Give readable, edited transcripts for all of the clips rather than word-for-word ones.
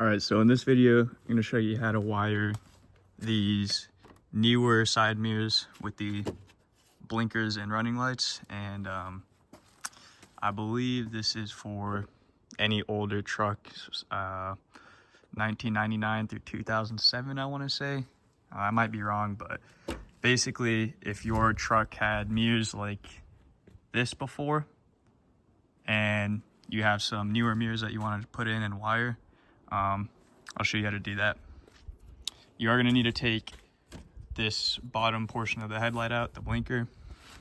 Alright, so in this video, I'm going to show you how to wire these newer side mirrors with the blinkers and running lights. And I believe this is for any older trucks, 1999 through 2007, I want to say. I might be wrong, but basically, if your truck had mirrors like this before, and you have some newer mirrors that you wanted to put in and wire, I'll show you how to do that. You are going to need to take this bottom portion of the headlight out, the blinker.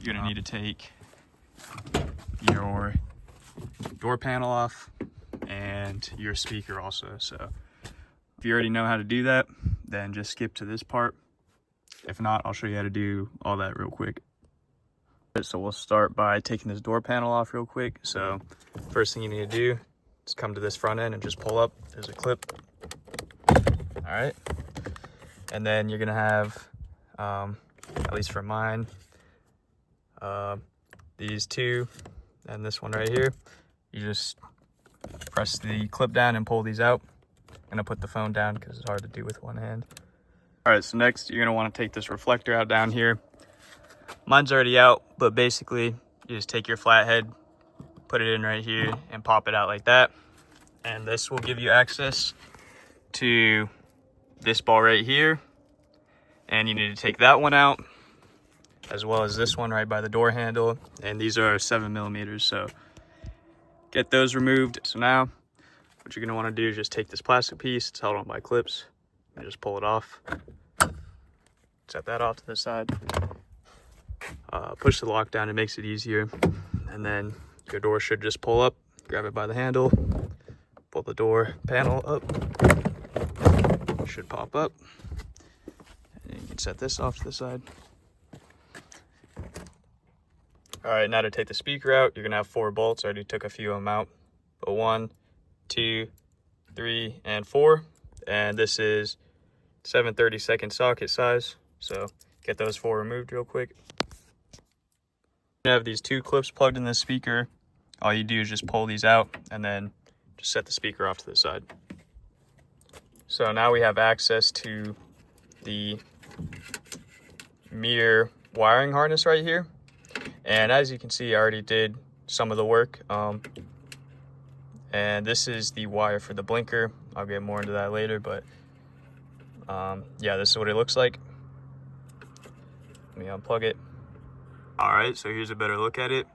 You're going to need to take your door panel off and your speaker also. So if you already know how to do that, then just skip to this part. If not, I'll show you how to do all that real quick. So we'll start by taking this door panel off real quick. So first thing you need to do is come to this front end and just pull up. There's a clip. All right. And then you're gonna have, at least for mine, these two and this one right here. You just press the clip down and pull these out. I'm gonna put the phone down because it's hard to do with one hand. All right, so next you're gonna wanna take this reflector out down here. Mine's already out, but basically you just take your flathead, put it in right here and pop it out like that. And this will give you access to this ball right here. And you need to take that one out, as well as this one right by the door handle. And these are 7mm, so get those removed. So now what you're gonna wanna do is just take this plastic piece, it's held on by clips, and just pull it off. Set that off to the side. Push the lock down, it makes it easier. And then your door should just pull up, grab it by the handle, pull the door panel up, it should pop up. And you can set this off to the side. All right, now to take the speaker out, you're gonna have 4 bolts. I already took a few of them out, but 1, 2, 3, and 4. And this is 7/32 socket size. So get those 4 removed real quick. You have these 2 clips plugged in the speaker. All you do is just pull these out and then just set the speaker off to the side. So now we have access to the mirror wiring harness right here. And as you can see, I already did some of the work. And this is the wire for the blinker. I'll get more into that later, but yeah, this is what it looks like. Let me unplug it. All right, so here's a better look at it.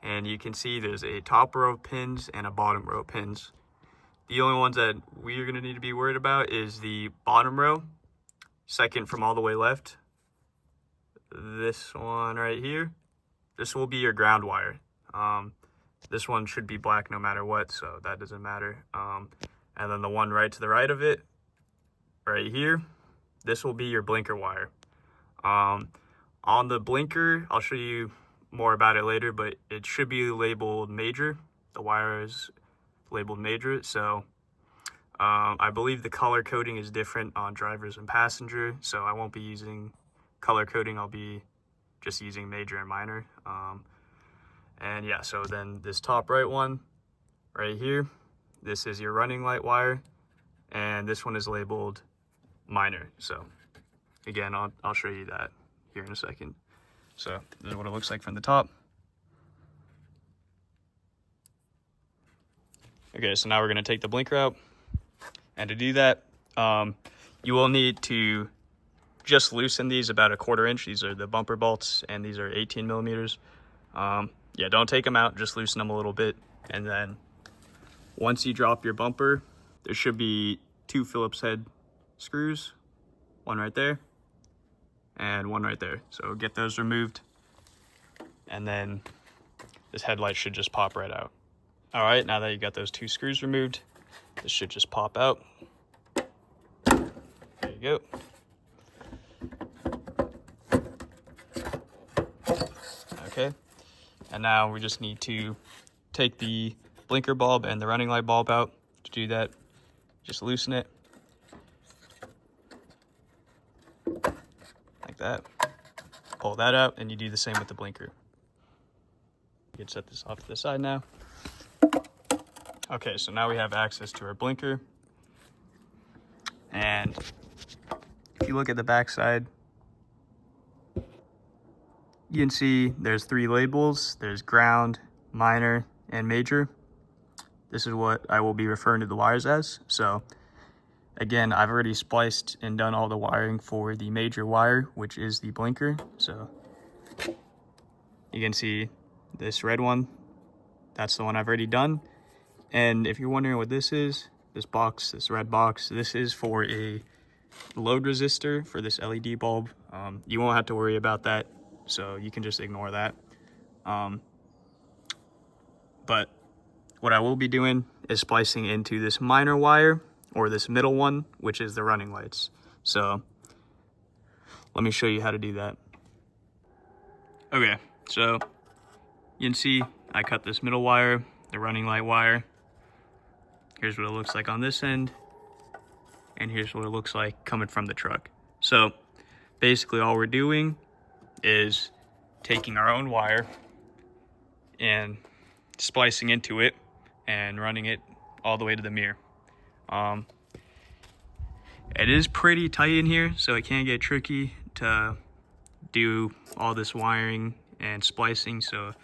And you can see there's a top row of pins and a bottom row of pins. The only ones that we're gonna need to be worried about is the bottom row, second from all the way left. This one right here. This will be your ground wire. This one should be black no matter what, so that doesn't matter. And then the one right to the right of it, right here, this will be your blinker wire. On the blinker, I'll show you more about it later, but it should be labeled major. The wire is labeled major, so I believe the color coding is different on drivers and passenger, so I won't be using color coding. I'll be just using major and minor. And yeah, so then this top right one right here, this is your running light wire, and this one is labeled minor. So again, I'll show you that here in a second. So this is what it looks like from the top. Okay, so now we're gonna take the blinker out. And to do that, you will need to just loosen these about 1/4 inch. These are the bumper bolts, and these are 18mm. Yeah, don't take them out, just loosen them a little bit. And then once you drop your bumper, there should be 2 Phillips head screws, one right there and one right there. So get those removed, and then this headlight should just pop right out. All right, now that you got those 2 screws removed, this should just pop out. There you go. Okay, and now we just need to take the blinker bulb and the running light bulb out. To do that, just loosen it like that. Pull that out, and you do the same with the blinker. You can set this off to the side now. Okay, so now we have access to our blinker. And if you look at the back side, you can see there's 3 labels. There's ground, minor, and major. This is what I will be referring to the wires as. So again, I've already spliced and done all the wiring for the major wire, which is the blinker. So you can see this red one, that's the one I've already done. And if you're wondering what this is, this box, this red box, this is for a load resistor for this LED bulb. You won't have to worry about that, so you can just ignore that. But what I will be doing is splicing into this minor wire, or this middle one, which is the running lights. So let me show you how to do that. Okay, so you can see I cut this middle wire, the running light wire. Here's what it looks like on this end, and here's what it looks like coming from the truck. So basically all we're doing is taking our own wire and splicing into it and running it all the way to the mirror. It is pretty tight in here, so it can get tricky to do all this wiring and splicing. So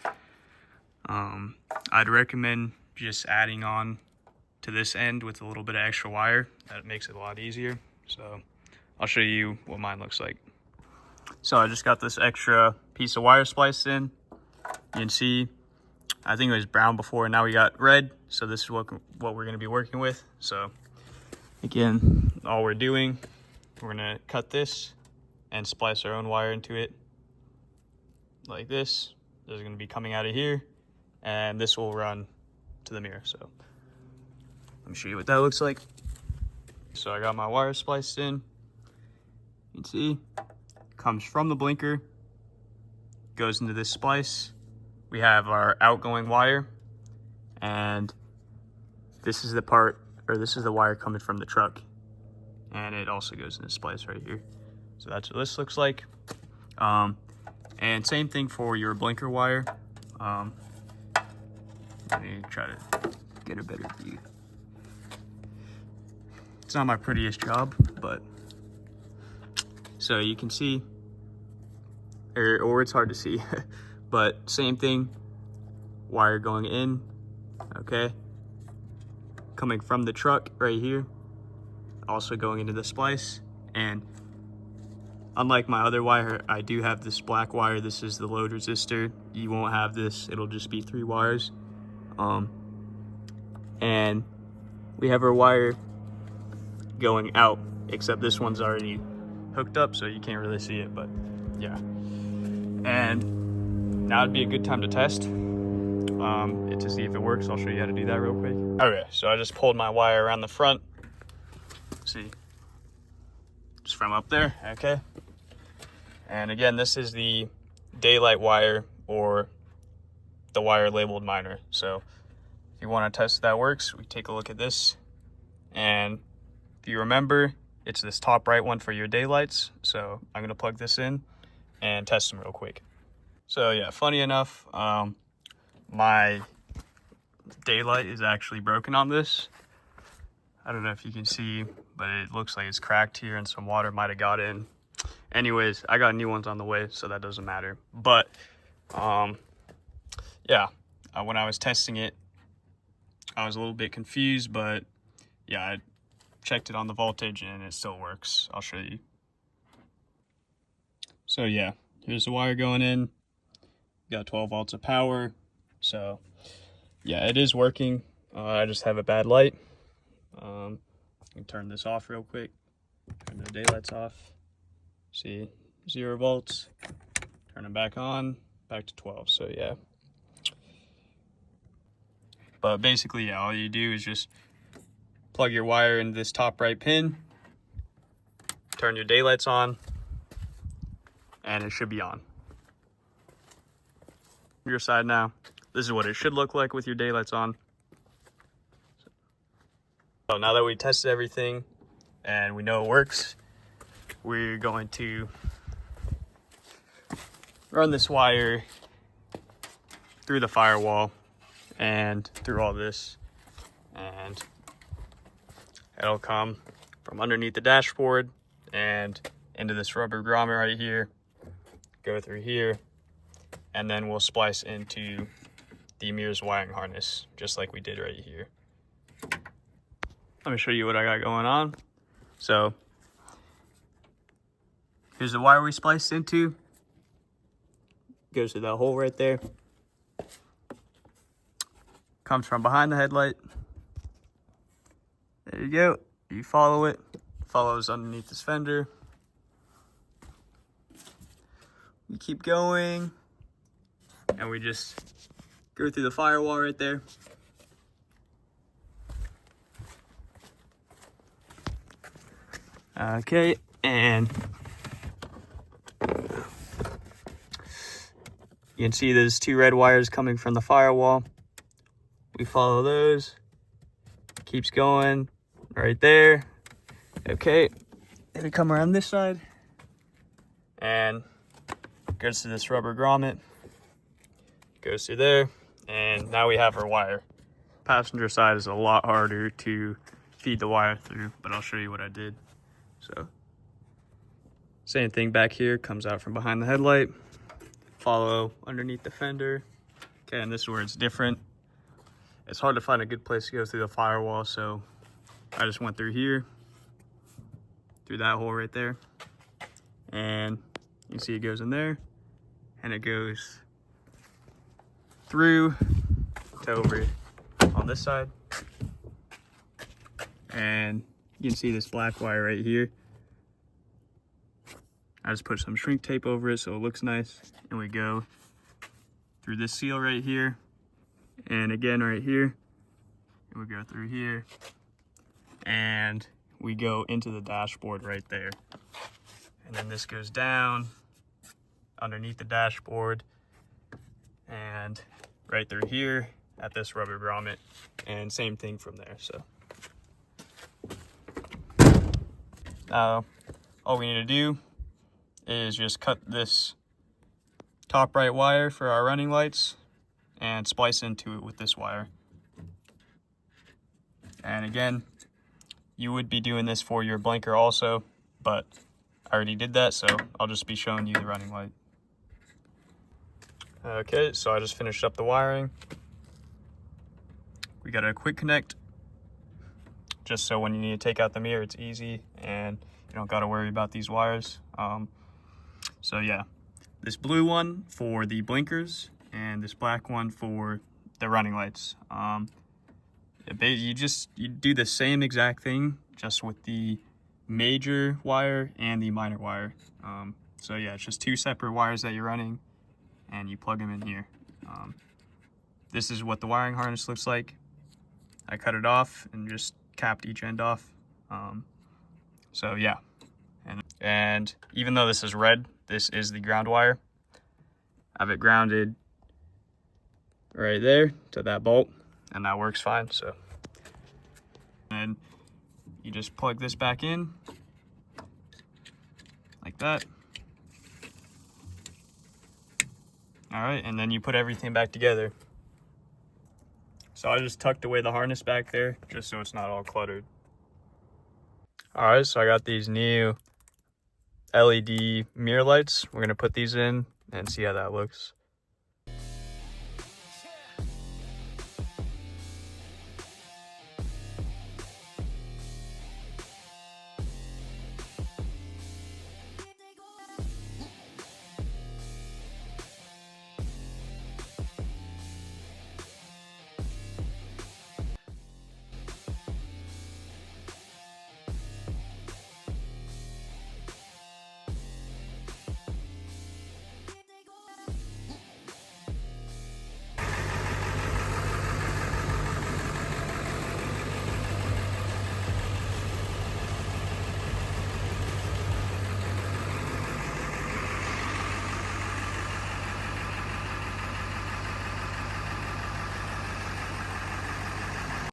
I'd recommend just adding on to this end with a little bit of extra wire. That makes it a lot easier. So I'll show you what mine looks like. So I just got this extra piece of wire spliced in. You can see, I think it was brown before, and now we got red. So this is what we're gonna be working with. So again, all we're doing, we're gonna cut this and splice our own wire into it like this. This is gonna be coming out of here, and this will run to the mirror. So let me show you what that looks like. So I got my wire spliced in. You can see, comes from the blinker, goes into this splice. We have our outgoing wire, and this is the part, or this is the wire coming from the truck, and it also goes in the splice right here. So that's what this looks like. And same thing for your blinker wire. Let me try to get a better view. It's not my prettiest job, but so you can see, or it's hard to see, but same thing, wire going in, okay, coming from the truck right here, also going into the splice. And unlike my other wire, I do have this black wire. This is the load resistor. You won't have this, it'll just be 3 wires. And we have our wire going out, except this one's already hooked up, so you can't really see it, but yeah. And now would be a good time to test to see if it works. I'll show you how to do that real quick. Okay, so I just pulled my wire around the front. See, just from up there, okay. And again, this is the daylight wire, or the wire labeled minor. So if you want to test if that works, we take a look at this. And if you remember, it's this top right one for your daylights. So I'm gonna plug this in and test them real quick. So yeah, funny enough, my daylight is actually broken on this. I don't know if you can see, but it looks like it's cracked here and some water might have got in. Anyways, I got new ones on the way, so that doesn't matter. But yeah, when I was testing it, I was a little bit confused, but yeah, I checked it on the voltage and it still works. I'll show you. So yeah, here's the wire going in. Got 12 volts of power. So yeah, it is working. I just have a bad light. I can turn this off real quick. Turn the daylights off. See, 0 volts. Turn them back on, back to 12. So yeah. But basically, yeah, all you do is just plug your wire into this top right pin, turn your daylights on, and it should be on. Your side now. This is what it should look like with your daylights on. So now that we tested everything and we know it works, we're going to run this wire through the firewall and through all this, and it'll come from underneath the dashboard and into this rubber grommet right here, go through here, and then we'll splice into the mirror's wiring harness, just like we did right here. Let me show you what I got going on. So here's the wire we spliced into. Goes through that hole right there. Comes from behind the headlight. There you go. You follow it. Follows underneath this fender. You keep going. And we just go through the firewall right there. Okay, and you can see there's 2 red wires coming from the firewall. We follow those. Keeps going right there. Okay, then we come around this side and goes to this rubber grommet. Goes through there, and now we have our wire. Passenger side is a lot harder to feed the wire through, but I'll show you what I did. So, same thing back here, comes out from behind the headlight, follow underneath the fender. Okay, and this is where it's different. It's hard to find a good place to go through the firewall, so I just went through here, through that hole right there, and you can see it goes in there, and it goes through to over on this side, and you can see this black wire right here. I just put some shrink tape over it so it looks nice, and we go through this seal right here, and again right here, and we go through here, and we go into the dashboard right there, and then this goes down underneath the dashboard and right through here at this rubber grommet, and same thing from there. So now all we need to do is just cut this top right wire for our running lights and splice into it with this wire. And again, you would be doing this for your blinker also, but I already did that, so I'll just be showing you the running light. Okay, so I just finished up the wiring. We got a quick connect, just so when you need to take out the mirror, it's easy and you don't got to worry about these wires. So yeah, this blue one for the blinkers and this black one for the running lights. You do the same exact thing, just with the major wire and the minor wire. So yeah, it's just 2 separate wires that you're running, and you plug them in here. This is what the wiring harness looks like. I cut it off and just capped each end off. So yeah, and even though this is red, this is the ground wire. I have it grounded right there to that bolt, and that works fine. So, and you just plug this back in like that. All right, and then you put everything back together. So I just tucked away the harness back there just so it's not all cluttered. All right, so I got these new LED mirror lights. We're gonna put these in and see how that looks.